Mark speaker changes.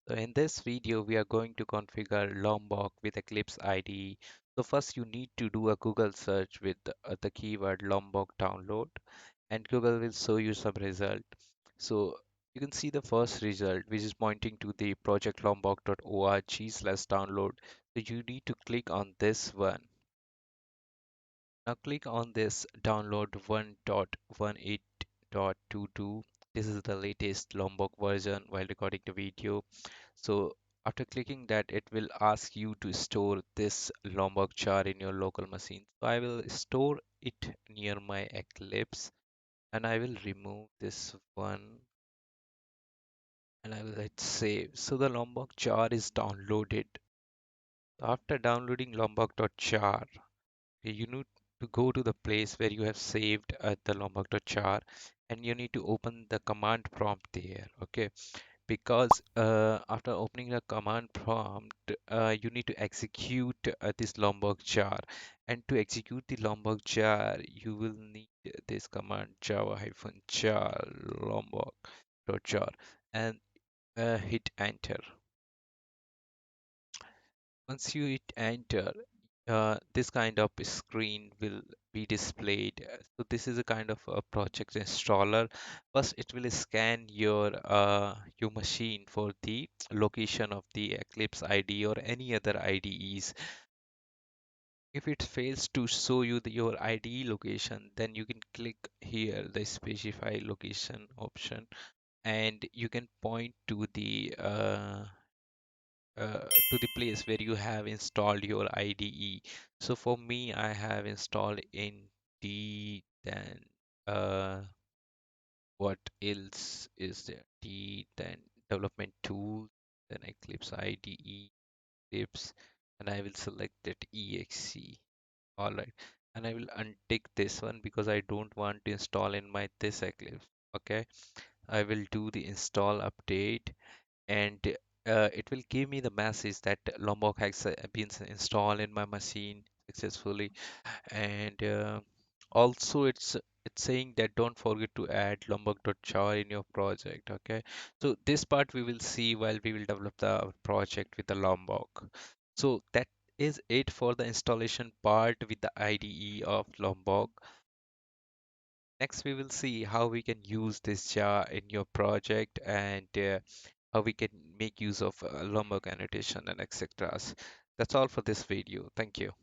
Speaker 1: So in this video, we are going to configure Lombok with Eclipse IDE. So first you need to do a Google search with the keyword Lombok download and Google will show you some result. So you can see the first result which is pointing to the projectlombok.org/download. So you need to click on this one. Now click on this download 1.18.22. This is the latest Lombok version while recording the video. So after clicking that, it will ask you to store this Lombok jar in your local machine. So I will store it near my Eclipse and I will remove this one and I will hit save. So the Lombok jar is downloaded. After downloading lombok.jar, you need to go to the place where you have saved the lombok.jar and you need to open the command prompt there. Okay, because after opening the command prompt, you need to execute this Lombok jar. And to execute the Lombok jar, you will need this command java-jar lombok.jar and hit enter. Once you hit enter, this kind of screen will be displayed. So this is a kind of a project installer. First, it will scan your machine for the location of the Eclipse IDE or any other IDEs. If it fails to show you your IDE location, then you can click here the specify location option, and you can point to the place where you have installed your IDE. So for me, I have installed in D10. Uh, what else is there? D10 development tool, then Eclipse IDE, Eclipse, and I will select that exe. All right, and I will untick this one because I don't want to install in my this Eclipse. Okay, I will do the install update and it will give me the message that Lombok has been installed in my machine successfully. And also it's saying that don't forget to add lombok.jar in your project. Okay, so this part we will see while we will develop the project with the Lombok. So that is it for the installation part with the IDE of Lombok. Next, we will see how we can use this jar in your project and how we can make use of Lombok annotation and etc. That's all for this video. Thank you.